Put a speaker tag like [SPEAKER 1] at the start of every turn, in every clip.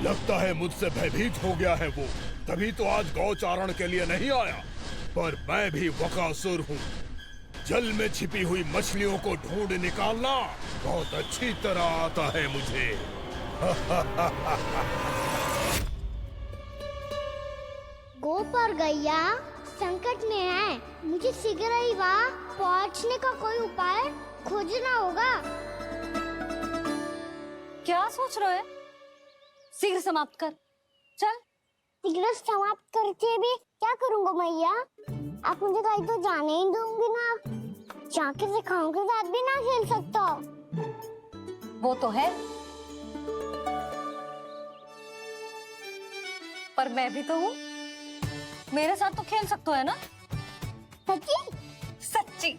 [SPEAKER 1] लगता है मुझसे भयभीत हो गया है वो, तभी तो आज गौचारण के लिए नहीं आया। पर मैं भी बकासुर हूँ। जल में छिपी हुई मछलियों को ढूंढ निकालना बहुत अच्छी तरह आता है मुझे।
[SPEAKER 2] गोप और गैया संकट में है। मुझे शीघ्र ही वहाँ पहुँचने का कोई उपाय खोजना होगा।
[SPEAKER 3] क्या सोच रहे है? शीघ्र समाप्त कर, चल।
[SPEAKER 2] शीघ्र समाप्त करके भी क्या करूँगा मैया? आप मुझे कहीं तो जाने ही दूंगी ना। जाके सिखाओं के साथ भी ना खेल सकता।
[SPEAKER 3] वो तो है, पर मैं भी तो हूँ। मेरे साथ तो खेल सकते हो, है ना?
[SPEAKER 2] सच्ची?
[SPEAKER 3] सच्ची।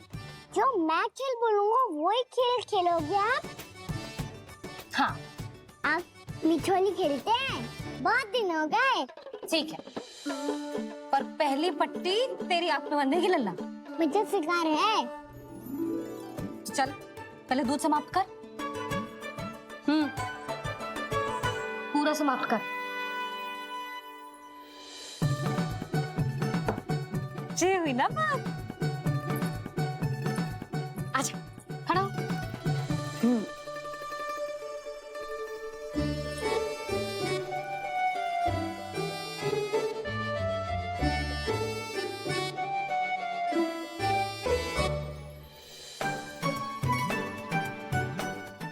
[SPEAKER 2] जो मैं खेल बोलूँगा वही खेल खेलोगे आप?
[SPEAKER 3] हाँ।
[SPEAKER 2] आप मिठोली खेलते हैं? बहुत दिन हो गए।
[SPEAKER 3] ठीक है, पर पहली पट्टी तेरी आंख में बंधेगी लल्ला।
[SPEAKER 2] मुझे शिकार है।
[SPEAKER 3] चल, पहले दूध समाप्त कर। पूरा समाप्त कर। ये हुई ना बात। आजा, खड़ा हो।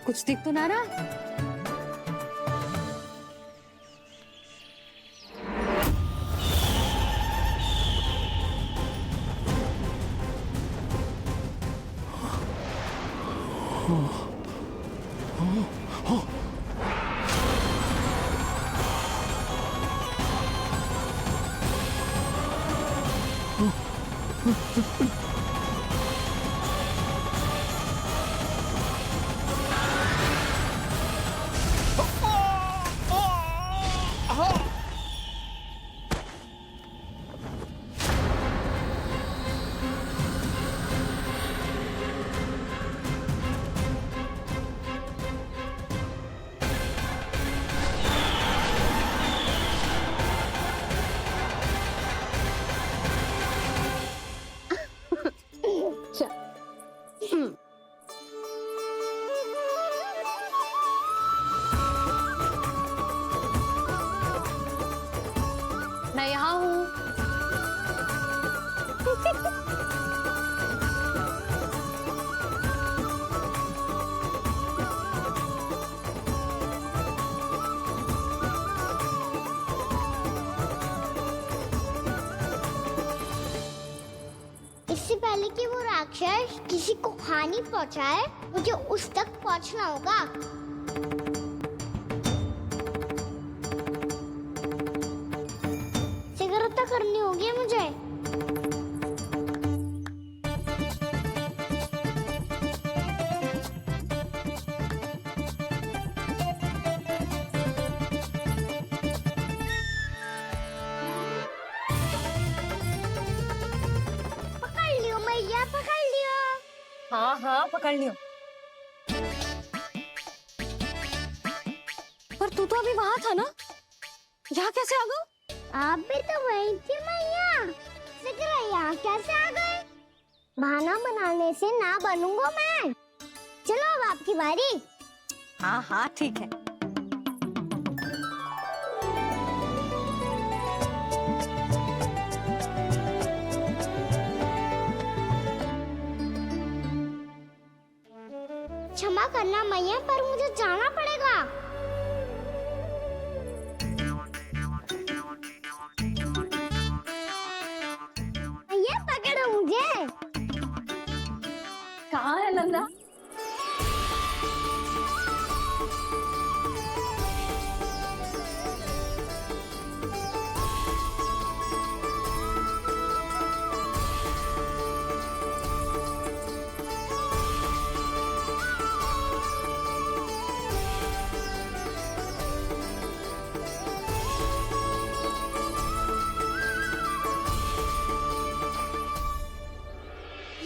[SPEAKER 3] कुछ दिख तो ना रहा। मैं यहाँ हूँ।
[SPEAKER 2] इससे पहले कि वो राक्षस किसी को हानि पहुंचाए, मुझे उस तक पहुंचना होगा। शीघ्रता करनी होगी मुझे। पकड़ लियो मैया, पकड़ लियो।
[SPEAKER 3] हाँ हाँ, पकड़ लियो। पर तू तो अभी वहां था ना, यहाँ कैसे आ गया?
[SPEAKER 2] आप भी तो वही थी मैया। शीघ्र यहाँ कैसे आ गए? बहाना बनाने से ना बनूंगा मैं। चलो अब आपकी बारी।
[SPEAKER 3] हाँ हाँ, ठीक है।
[SPEAKER 2] क्षमा करना मैया, पर मुझे जाना पड़ेगा। मैया पकड़ो मुझे।
[SPEAKER 3] कहाँ है लल्ला?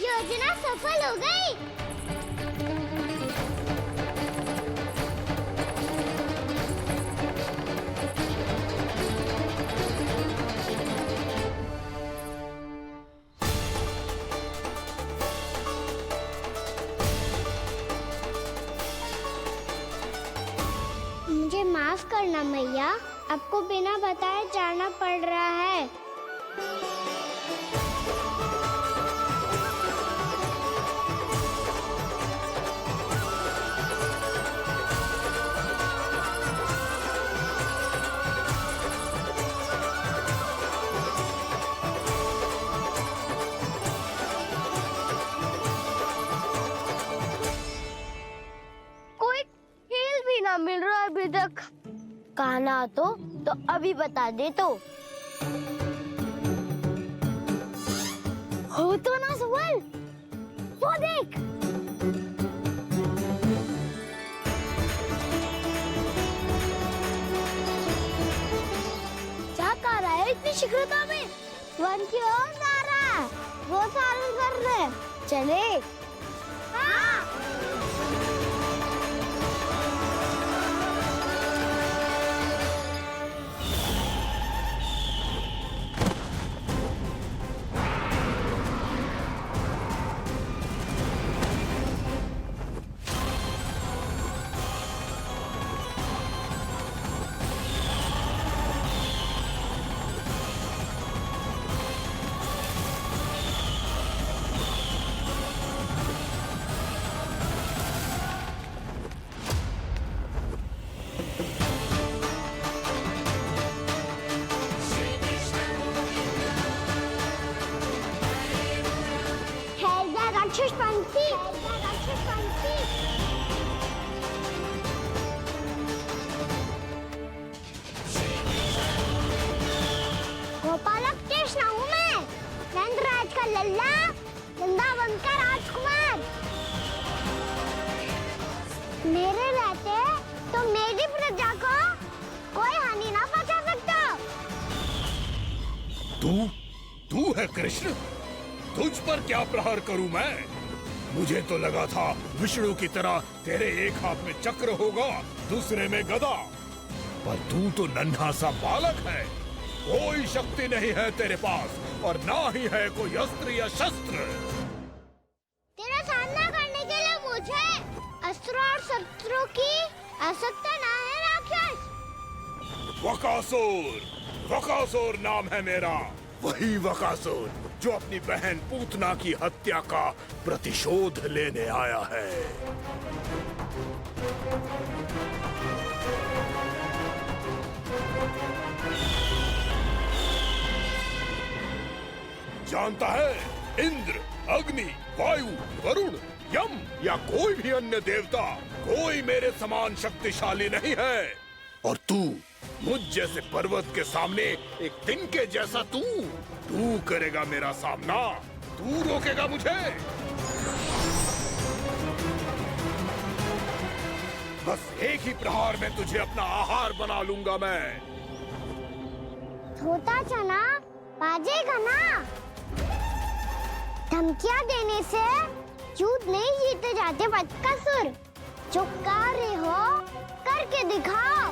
[SPEAKER 2] योजना सफल हो गई। करना मैया, आपको बिना बताए जाना पड़ रहा है। कोई खेल भी ना मिल रहा अभी तक। कहना तो अभी बता दे तो। हो तो ना सवाल, वो देख। क्या कर रहा है इतनी शीघ्रता में? वन की ओर जा रहा है, वो सारे कर रहे। चले। हाँ। राक्षस पंछी, राक्षस पंछी। गोपालक कृष्ण हूँ मैं, नंदराज का लल्ला, वृंदावन का राजकुमार। मेरे रहते तो मेरी प्रजा को कोई हानि ना पहुंचा सकता।
[SPEAKER 1] तू है कृष्ण? तुझ पर क्या प्रहार करूं मैं? मुझे तो लगा था विष्णु की तरह तेरे एक हाथ में चक्र होगा, दूसरे में गदा, पर तू तो नन्हा सा बालक है। कोई शक्ति नहीं है तेरे पास और ना ही है कोई अस्त्र या शस्त्र।
[SPEAKER 2] तेरा सामना करने के लिए मुझे अस्त्र और शस्त्रों की आवश्यकता ना है राक्षस।
[SPEAKER 1] वकासुर, वकासुर नाम है मेरा, वही वकासुर जो अपनी बहन पूतना की हत्या का प्रतिशोध लेने आया है। जानता है, इंद्र, अग्नि, वायु, वरुण, यम या कोई भी अन्य देवता कोई मेरे समान शक्तिशाली नहीं है। और तू, मुझ जैसे पर्वत के सामने एक तिनके जैसा तू करेगा मेरा सामना? तू रोकेगा मुझे? बस एक ही प्रहार में तुझे अपना आहार बना लूंगा मैं।
[SPEAKER 2] छोटा चना बाजेगा ना। धमकियां देने से युद्ध नहीं जीते जाते बदकसूर। जो कार्य हो करके दिखाओ।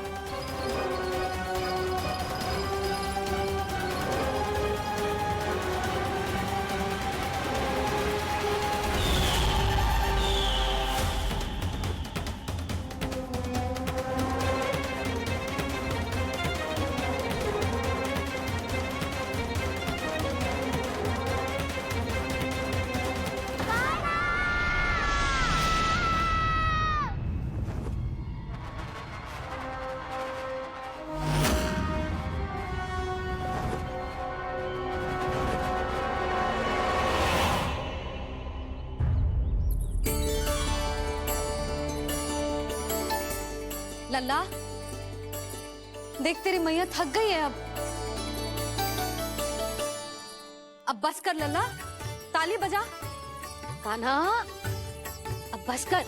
[SPEAKER 3] लल्ला, देख तेरी मैया थक गई है अब बस कर लल्ला, ताली बजा। कान्हा, अब बस कर।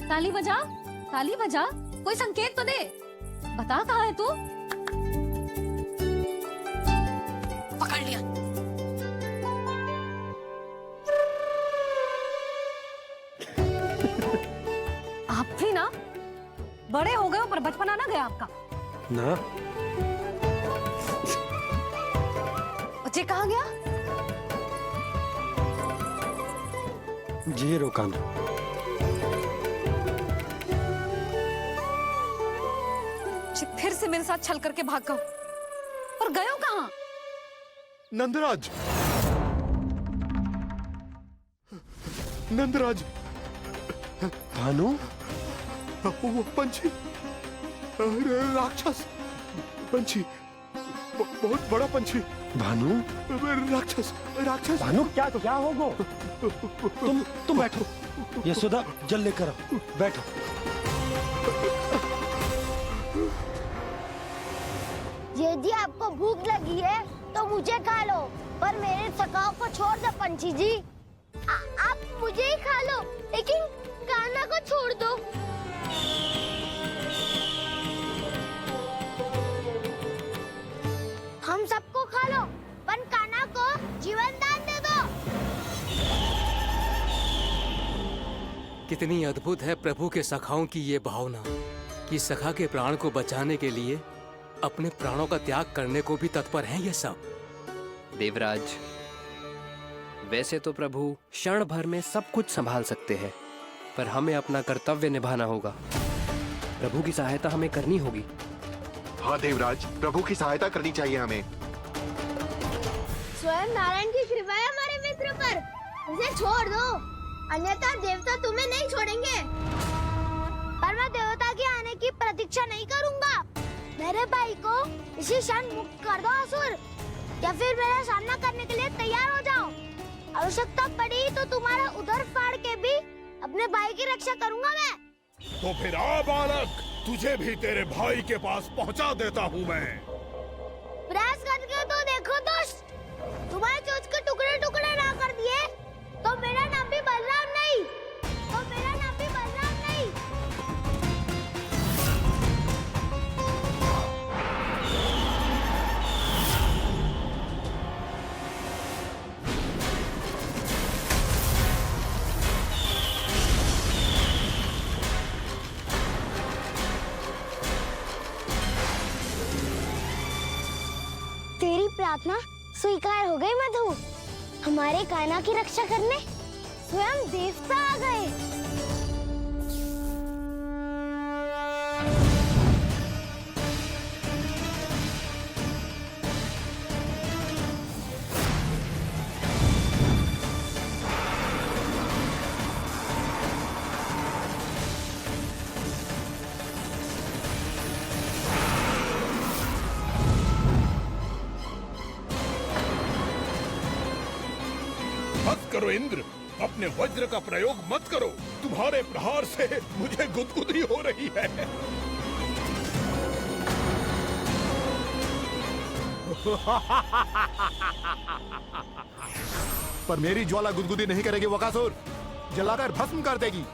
[SPEAKER 3] ताली बजा, ताली बजा, कोई संकेत तो दे, बता कहाँ है तू? पकड़ लिया। आप भी ना बड़े हो गए हो पर बचपना ना गया आपका
[SPEAKER 4] ना।
[SPEAKER 3] बच्चे कहाँ गया?
[SPEAKER 4] ये रो कान्हा।
[SPEAKER 3] फिर से मेरे साथ छल करके भाग गए और गए हो कहाँ?
[SPEAKER 1] नंदराज, नंदराज,
[SPEAKER 4] भानु,
[SPEAKER 1] वो पंछी, राक्षस पंछी, बहुत बड़ा पंछी।
[SPEAKER 4] भानु,
[SPEAKER 1] राक्षस, राक्षस।
[SPEAKER 4] भानु, क्या होगा? तुम बैठो। यशोदा, जल लेकर आओ, बैठो।
[SPEAKER 2] यदि आपको भूख लगी है तो मुझे खा लो, पर मेरे थकाव को छोड़ दो पंछी जी। आप मुझे ही खा लो, लेकिन कान्हा को छोड़ दो। हम सबको खा लो, पर कान्हा को जीवन दान दे दो।
[SPEAKER 5] कितनी अद्भुत है प्रभु के सखाओं की ये भावना कि सखा के प्राण को बचाने के लिए अपने प्राणों का त्याग करने को भी तत्पर हैं ये सब।
[SPEAKER 6] देवराज, वैसे तो प्रभु क्षण भर में सब कुछ संभाल सकते हैं, पर हमें अपना कर्तव्य निभाना होगा। प्रभु की सहायता हमें करनी होगी।
[SPEAKER 7] हाँ देवराज, प्रभु की सहायता करनी चाहिए हमें।
[SPEAKER 2] स्वयं नारायण की कृपा है हमारे मित्र पर, उसे छोड़ दो, अन्यथा देवता तुम्हें नहीं छोड़ेंगे। पर मैं देवता के आने की प्रतीक्षा नहीं करूंगा। मेरे भाई को इसी क्षण मुक्त कर दो असुर, या फिर मेरा सामना करने के लिए तैयार हो जाओ। आवश्यकता पड़ी तो तुम्हारा उधर फाड़ के भी अपने भाई की रक्षा करूंगा मैं।
[SPEAKER 1] तो फिर आ बालक, तुझे भी तेरे भाई के पास पहुंचा देता हूँ मैं।
[SPEAKER 2] प्रयास करके तो देखो दोस्त, तुम्हारे चोच के टुकड़े टुकड़े ना कर दिए तो मेरा नाम भी बलराम नहीं, तो मेरा नाम भी बलराम नहीं। तेरी प्रार्थना स्वीकार हो गई मधु। हमारे कान्हा की रक्षा करने स्वयं देवता आ गए।
[SPEAKER 1] मत करो इंद्र, अपने वज्र का प्रयोग मत करो। तुम्हारे प्रहार से मुझे गुदगुदी हो रही है। पर मेरी ज्वाला गुदगुदी नहीं करेगी वकासुर, जलाकर भस्म कर देगी।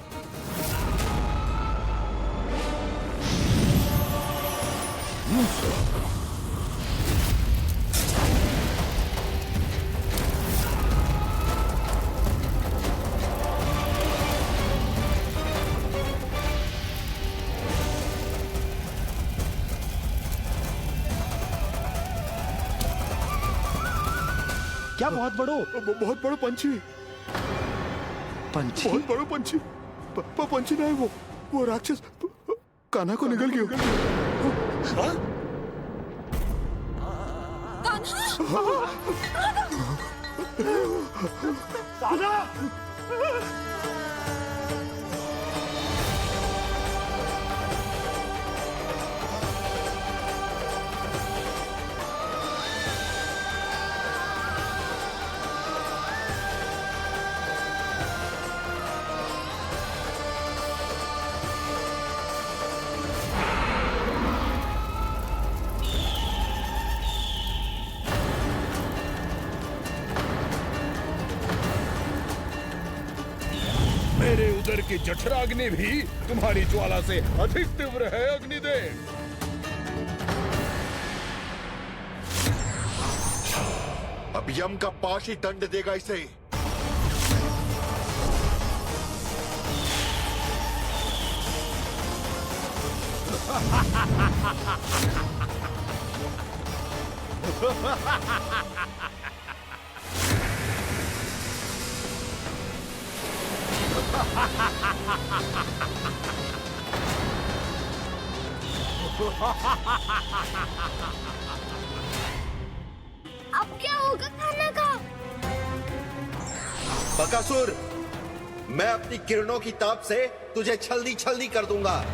[SPEAKER 4] क्या बहुत बड़ो?
[SPEAKER 1] बहुत बड़ा पंछी,
[SPEAKER 4] पंछी?
[SPEAKER 1] बहुत बड़ा पंछी। पंछी नहीं, वो राक्षस कान्हा को निगल गया। हाँ? मेरे उदर की जठराग्नि भी तुम्हारी ज्वाला से अधिक तीव्र है अग्निदेव।
[SPEAKER 7] अब यम का पाश ही दंड देगा इसे।
[SPEAKER 2] अब क्या होगा खाने का?
[SPEAKER 8] बकासुर, मैं अपनी किरणों की ताप से तुझे छलनी छलनी कर दूंगा।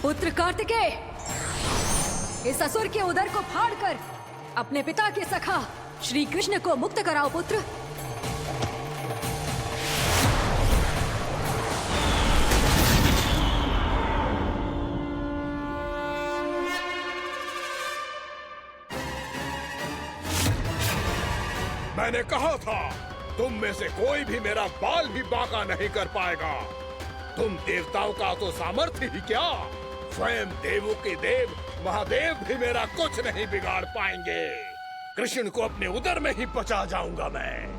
[SPEAKER 3] पुत्र कार्तिकेय, इस असुर के उदर को फाड़कर अपने पिता के सखा श्री कृष्ण को मुक्त कराओ पुत्र।
[SPEAKER 1] मैंने कहा था, तुम में से कोई भी मेरा बाल भी बांका नहीं कर पाएगा। तुम देवताओं का तो सामर्थ्य ही क्या, स्वयं देवों के देव महादेव भी मेरा कुछ नहीं बिगाड़ पाएंगे। कृष्ण को अपने उदर में ही पचा जाऊंगा मैं।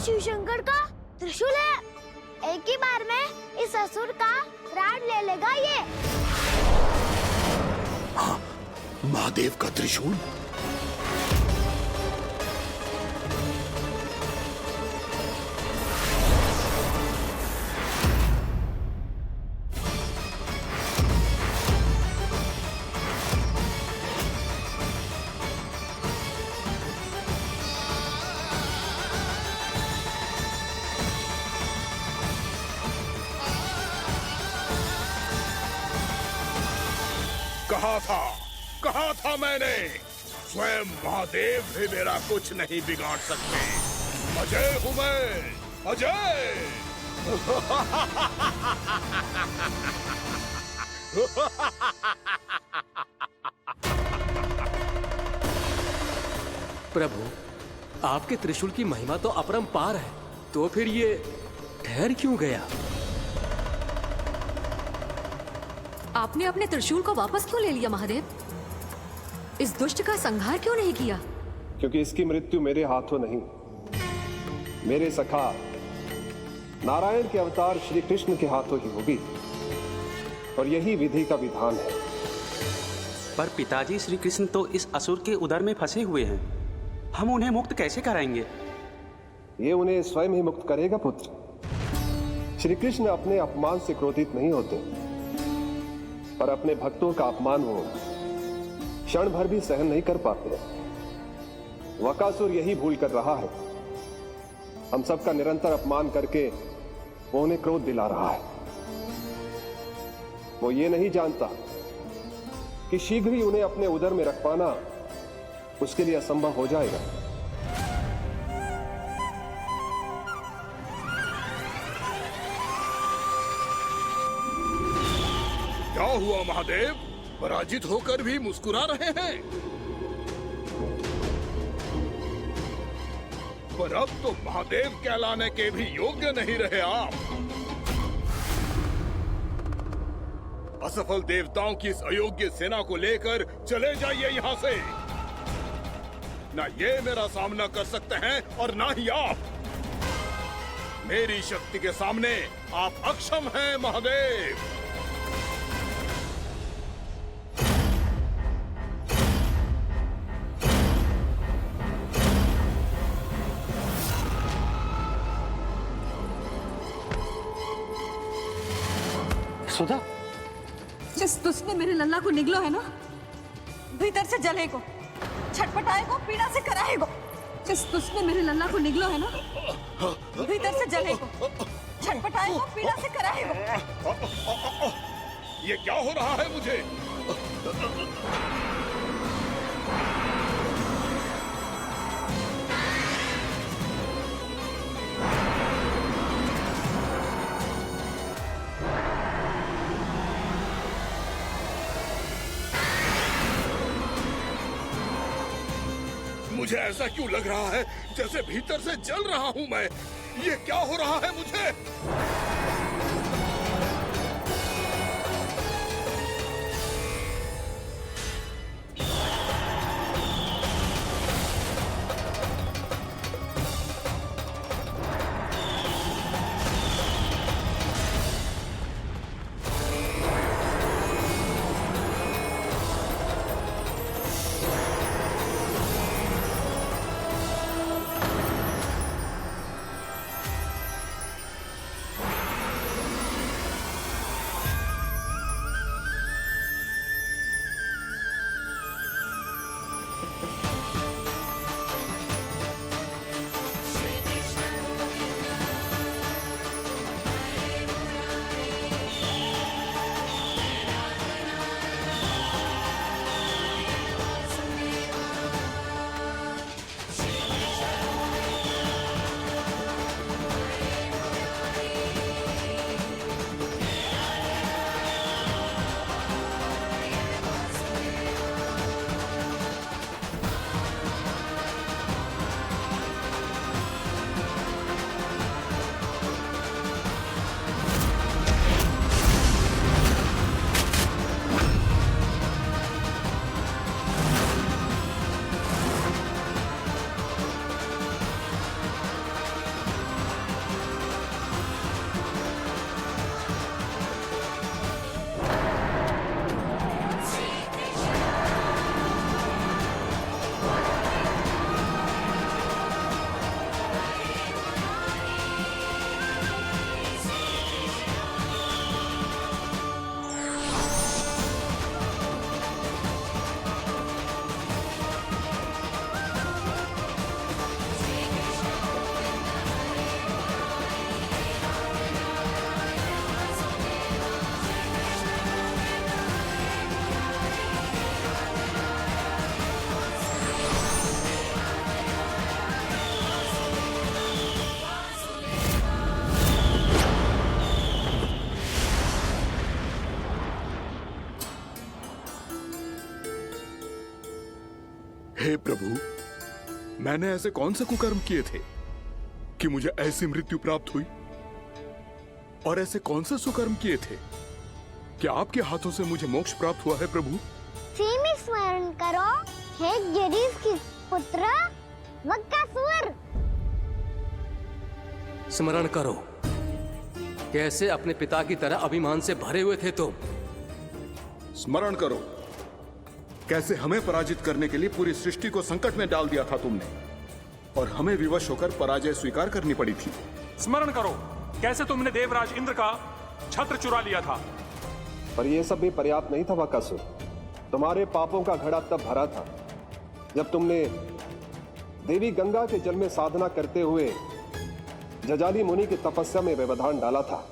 [SPEAKER 2] शिव शंकर का त्रिशूल है। एक ही बार में इस असुर का प्राण ले लेगा ये।
[SPEAKER 1] हाँ, महादेव का त्रिशूल। कहा था मैंने, स्वयं महादेव भी मेरा कुछ नहीं बिगाड़ सकते। अजय हूं मैं, अजय।
[SPEAKER 5] प्रभु, आपके त्रिशूल की महिमा तो अपरंपार है, तो फिर ये ठहर क्यों गया?
[SPEAKER 3] आपने अपने त्रिशूल को वापस क्यों ले लिया महादेव? इस दुष्ट का संहार क्यों नहीं किया?
[SPEAKER 9] क्योंकि इसकी मृत्यु मेरे हाथों नहीं, मेरे सखा नारायण के अवतार श्री कृष्ण के हाथों ही होगी, और यही विधि का विधान है।
[SPEAKER 10] पर पिताजी, श्री कृष्ण तो इस असुर के उदर में फंसे हुए हैं, हम उन्हें मुक्त कैसे कराएंगे?
[SPEAKER 9] ये उन्हें स्वयं ही मुक्त करेगा पुत्र। श्री कृष्ण अपने अपमान से क्रोधित नहीं होते, पर अपने भक्तों का अपमान वो क्षण भर भी सहन नहीं कर पाते। वकासुर यही भूल कर रहा है, हम सबका निरंतर अपमान करके वो उन्हें क्रोध दिला रहा है। वो ये नहीं जानता कि शीघ्र ही उन्हें अपने उदर में रख पाना उसके लिए असंभव हो जाएगा।
[SPEAKER 1] क्या हुआ महादेव, पराजित होकर भी मुस्कुरा रहे हैं? पर अब तो महादेव कहलाने के भी योग्य नहीं रहे आप। असफल देवताओं की इस अयोग्य सेना को लेकर चले जाइए यहाँ से। ना ये मेरा सामना कर सकते हैं और ना ही आप। मेरी शक्ति के सामने आप अक्षम हैं महादेव।
[SPEAKER 4] सुधा,
[SPEAKER 3] जिस तुझने मेरे लल्ला को निगलो है ना, भीतर से जलेगो, छटपटाएगो, पीड़ा से कराएगो। जिस तुझने मेरे लल्ला को निगलो है ना, भीतर से जलेगो, छटपटाएगो, पीड़ा से कराएगो।
[SPEAKER 1] ये क्या हो रहा है मुझे? मुझे ऐसा क्यों लग रहा है जैसे भीतर से जल रहा हूं मैं? ये क्या हो रहा है मुझे? हे प्रभु, मैंने ऐसे कौन से कुकर्म किए थे कि मुझे ऐसी मृत्यु प्राप्त हुई? और ऐसे कौन से सुकर्म किए थे कि आपके हाथों से मुझे मोक्ष प्राप्त हुआ है प्रभु?
[SPEAKER 2] में स्मरण करो, हे गिरीश की पुत्र वक्कासुर।
[SPEAKER 5] स्मरण करो, कैसे अपने पिता की तरह अभिमान से भरे हुए थे तुम।
[SPEAKER 1] स्मरण करो, कैसे हमें पराजित करने के लिए पूरी सृष्टि को संकट में डाल दिया था तुमने, और हमें विवश होकर पराजय स्वीकार करनी पड़ी थी।
[SPEAKER 11] स्मरण करो, कैसे तुमने देवराज इंद्र का छत्र चुरा लिया था।
[SPEAKER 9] पर यह सब भी पर्याप्त नहीं था वक्कासुर। तुम्हारे पापों का घड़ा तब भरा था जब तुमने देवी गंगा के जल में साधना करते हुए जजाली मुनि की तपस्या में व्यवधान डाला था।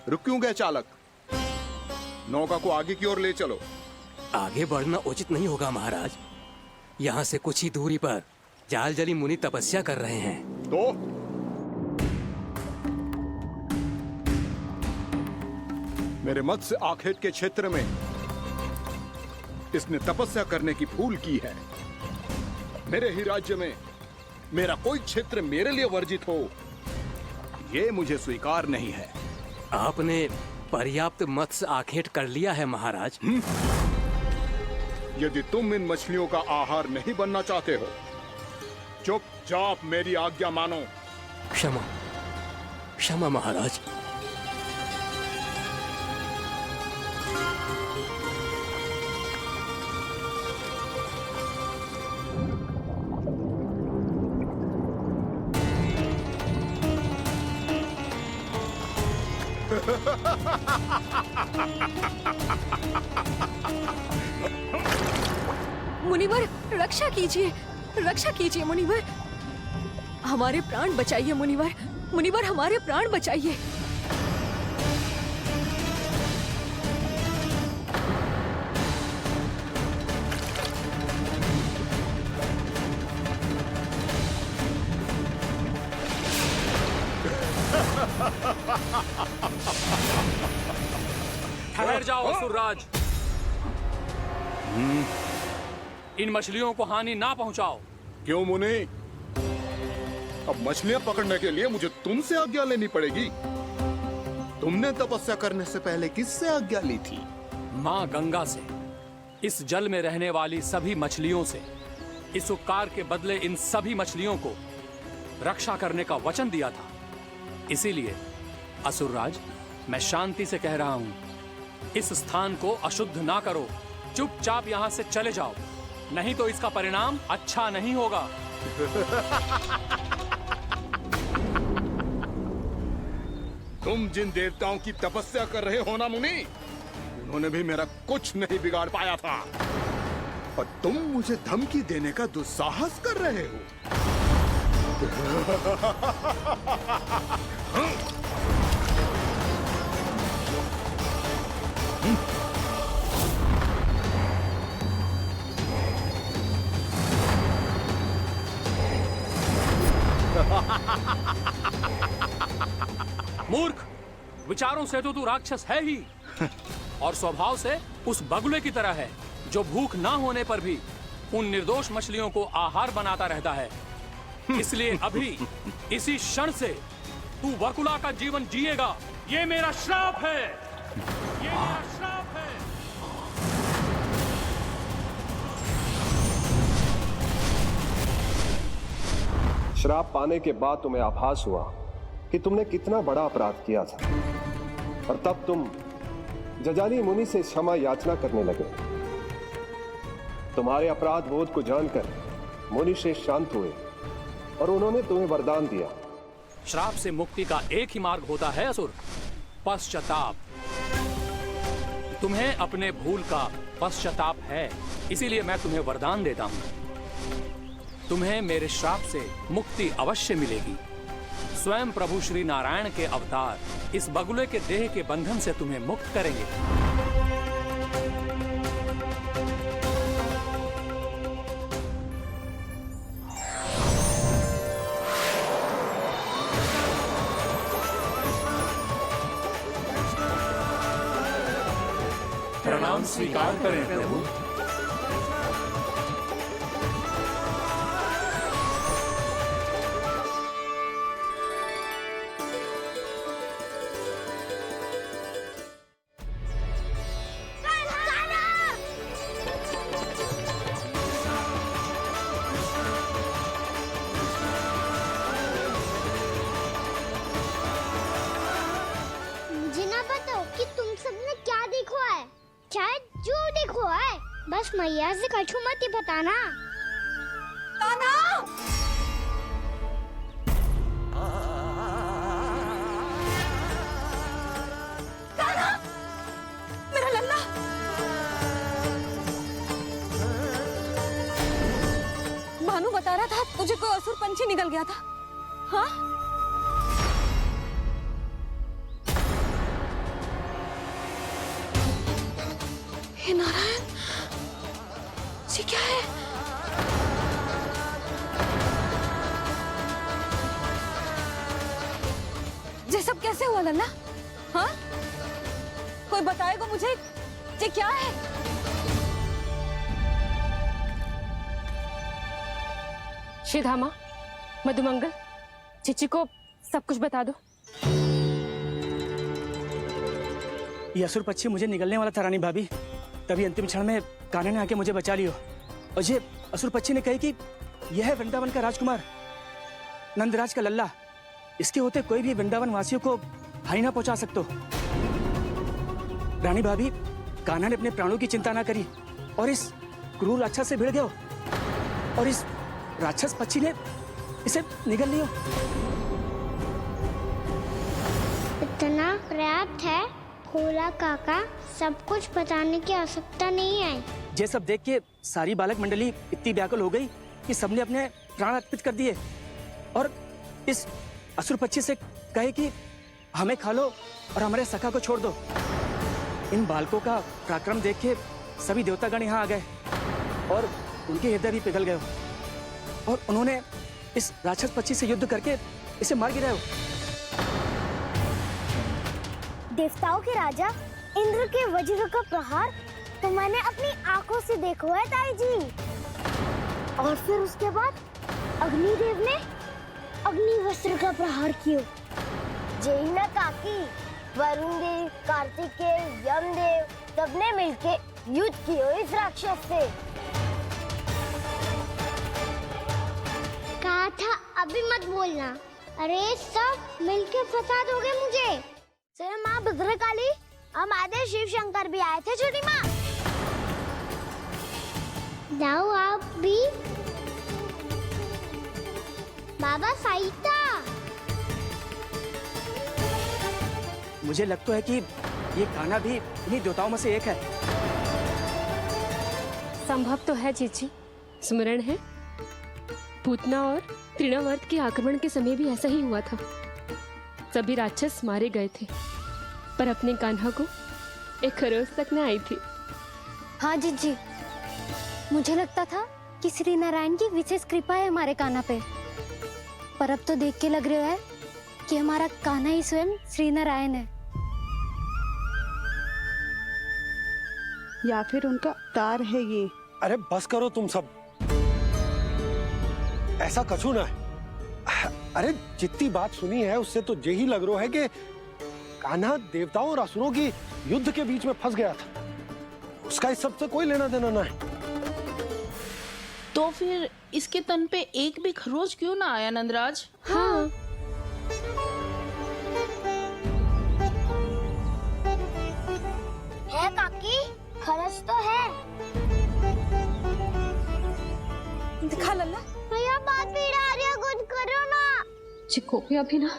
[SPEAKER 1] रुक क्यों गए चालक? नौका को आगे की ओर ले चलो।
[SPEAKER 5] आगे बढ़ना उचित नहीं होगा महाराज। यहाँ से कुछ ही दूरी पर जालजली मुनि तपस्या कर रहे हैं।
[SPEAKER 1] तो मेरे मत्स्य आखेट के क्षेत्र में इसने तपस्या करने की भूल की है। मेरे ही राज्य में मेरा कोई क्षेत्र मेरे लिए वर्जित हो, ये मुझे स्वीकार नहीं है।
[SPEAKER 5] आपने पर्याप्त मत्स्य आखेट कर लिया है महाराज।
[SPEAKER 1] यदि तुम इन मछलियों का आहार नहीं बनना चाहते हो, चुपचाप मेरी आज्ञा मानो।
[SPEAKER 5] क्षमा, क्षमा महाराज।
[SPEAKER 3] मुनिवर, रक्षा कीजिए, रक्षा कीजिए मुनिवर। हमारे प्राण बचाइए मुनिवर, मुनिवर हमारे प्राण बचाइए।
[SPEAKER 11] ठहर जाओ असुरराज। इन मछलियों को हानि ना पहुंचाओ।
[SPEAKER 1] क्यों मुनि? अब मछलियां पकड़ने के लिए मुझे तुमसे आज्ञा लेनी पड़ेगी। तुमने तपस्या करने से पहले किससे आज्ञा ली थी?
[SPEAKER 11] माँ गंगा से, इस जल में रहने वाली सभी मछलियों से। इस उपकार के बदले इन सभी मछलियों को रक्षा करने का वचन दिया था। इसीलिए असुरराज, मैं शांति से कह रहा हूं, इस स्थान को अशुद्ध ना करो। चुपचाप यहां से चले जाओ, नहीं तो इसका परिणाम अच्छा नहीं होगा।
[SPEAKER 1] तुम जिन देवताओं की तपस्या कर रहे हो ना मुनि, उन्होंने भी मेरा कुछ नहीं बिगाड़ पाया था, और तुम मुझे धमकी देने का दुस्साहस कर रहे हो।
[SPEAKER 11] मूर्ख, विचारों से तो तू राक्षस है ही, और स्वभाव से उस बगुले की तरह है जो भूख ना होने पर भी उन निर्दोष मछलियों को आहार बनाता रहता है। इसलिए अभी इसी क्षण से तू वकुला का जीवन जिएगा। ये मेरा श्राप है, ये मेरा श्राप है।
[SPEAKER 9] श्राप पाने के बाद तुम्हें आभास हुआ कि तुमने कितना बड़ा अपराध किया था, और तब तुम जजाली मुनि से क्षमा याचना करने लगे। तुम्हारे अपराध बोध को जानकर मुनि श्रेष्ठ शांत हुए और उन्होंने तुम्हें वरदान दिया।
[SPEAKER 11] श्राप से मुक्ति का एक ही मार्ग होता है असुर, पश्चाताप। तुम्हें अपने भूल का पश्चाताप है, इसीलिए मैं तुम्हें वरदान देता हूं। तुम्हें मेरे श्राप से मुक्ति अवश्य मिलेगी। स्वयं प्रभु श्री नारायण के अवतार इस बगुले के देह के बंधन से तुम्हें मुक्त करेंगे। प्रणाम स्वीकार करें प्रभु।
[SPEAKER 2] बस मैया से कछु मत ही बताना।
[SPEAKER 3] कान्हा! कान्हा! मेरा लल्ला! भानु बता रहा था तुझे कोई असुर पंछी निकल गया था। हाँ? हे नारायण, ये क्या है? ये सब कैसे हुआ लल्ला? हाँ, कोई बताएगा मुझे ये क्या है?
[SPEAKER 12] श्रीधामा, मधुमंगल, चिची को सब कुछ बता दो।
[SPEAKER 10] ये असुर पक्षी मुझे निगलने वाला था रानी भाभी, तभी अंतिम क्षण में कान्हा ने आके मुझे बचा लियो। और ये असुर पक्षी ने कही कि यह है वृंदावन का राजकुमार, नंदराज का लल्ला। इसके होते कोई भी वृंदावन वासियों को हानि ना पहुंचा सकते। रानी भाभी, कान्हा ने अपने प्राणों की चिंता ना करी और इस क्रूर राक्षस से भिड़ गयो, और इस राक्षस पक्षी ने इसे निगल लियो।
[SPEAKER 2] इतना पर्याप्त है भोला काका, सब कुछ बताने की आवश्यकता नहीं है।
[SPEAKER 10] ये सब देख के सारी बालक मंडली इतनी व्याकुल हो गई कि सबने अपने प्राण अर्पित कर दिए और इस असुर पक्षी से कहे कि हमें खा लो और हमारे सखा को छोड़ दो। इन बालकों का पराक्रम देख के सभी देवतागण यहाँ आ गए और उनके हृदय भी पिघल गए और उन्होंने इस राक्षस पक्षी से युद्ध करके इसे मार गिराया।
[SPEAKER 2] देवताओं के राजा इंद्र के वज्र का प्रहार तो मैंने अपनी आंखों से देखा है ताई जी। और फिर उसके बाद अग्निदेव ने अग्निवस्त्र का प्रहार किया। जय ना काकी, वरुण देव, कार्तिकेय, यमदेव सबने मिलके युद्ध किया इस राक्षस से। कहा था अभी मत बोलना, अरे सब मिलके फंसा दोगे मुझे। सर माँ भद्रकाली, हम आदे शिव शंकर भी आए थे छोटी माँ। जाओ आप भी। बाबा साईता,
[SPEAKER 10] मुझे लगता है कि ये कान्हा भी इन्हीं देवताओं में से एक है।
[SPEAKER 12] संभव तो है चीची, स्मरण है पूतना और तृणावर्त के आक्रमण के समय भी ऐसा ही हुआ था। सभी राक्षस मारे गए थे पर अपने कान्हा को एक खरोच तक न आई थी।
[SPEAKER 2] हाँ जीजी, मुझे लगता था कि श्री नारायण की विशेष कृपा है हमारे कान्हा पे, पर अब तो देख के लग रहा है कि हमारा कान्हा ही स्वयं श्री नारायण है।
[SPEAKER 13] या फिर उनका अवतार है ये।
[SPEAKER 4] अरे बस करो तुम सब, ऐसा कछु ना है। अरे जितनी बात सुनी है उससे तो यही लग रहा है कि कान्हा देवताओं और असुरों की युद्ध के बीच में फंस गया था। उसका इस सब से कोई लेना देना ना है।
[SPEAKER 13] तो फिर इसके तन पे एक भी खरोच क्यों ना आया नंदराज?
[SPEAKER 12] हाँ,
[SPEAKER 2] है काकी, खरच तो है।
[SPEAKER 3] दिखा लल्ला।
[SPEAKER 2] भैया बात पीड़ा आ रही है, कुछ करो ना।
[SPEAKER 3] चिकोपिया भी ना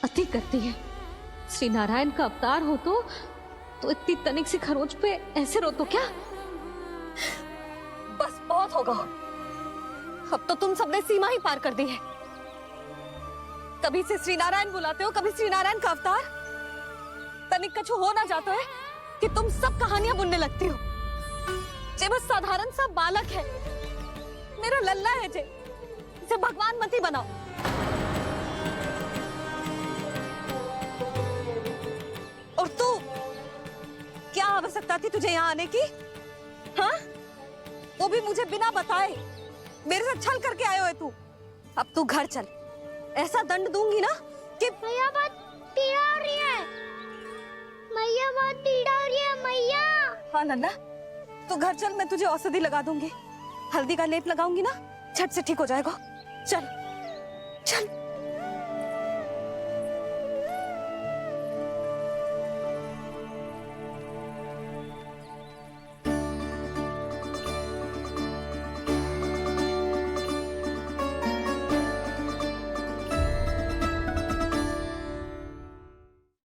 [SPEAKER 3] अति करती है। श्री नारायण का अवतार हो तो इतनी तनिक सी खरोच पे ऐसे रो तो क्या? बस बहुत होगा। अब तो तुम सबने सीमा ही पार कर दी है। कभी से श्री नारायण बुलाते हो, कभी श्री नारायण का अवतार। तनिक कछु हो ना जाता है कि तुम सब कहानियां बुनने लगती हो। जे बस साधारण सा बालक है, मेरा लल्ला है जे, इसे भगवान मत ही बनाओ। और तू, क्या आवश्यकता थी तुझे यहाँ आने की? हाँ, वो भी मुझे बिना बताए मेरे से छल करके आए हो तू। अब तू घर चल, ऐसा दंड दूंगी ना कि
[SPEAKER 2] मैया बहुत पीड़ा हो रही है। मैया बहुत पीड़ा हो रही है मैया।
[SPEAKER 3] हाँ नन्ना, तू घर चल, मैं तुझे औषधि लगा दूंगी। हल्दी का लेप लगाऊंगी ना, झट से ठीक हो जाएगा। चल चल।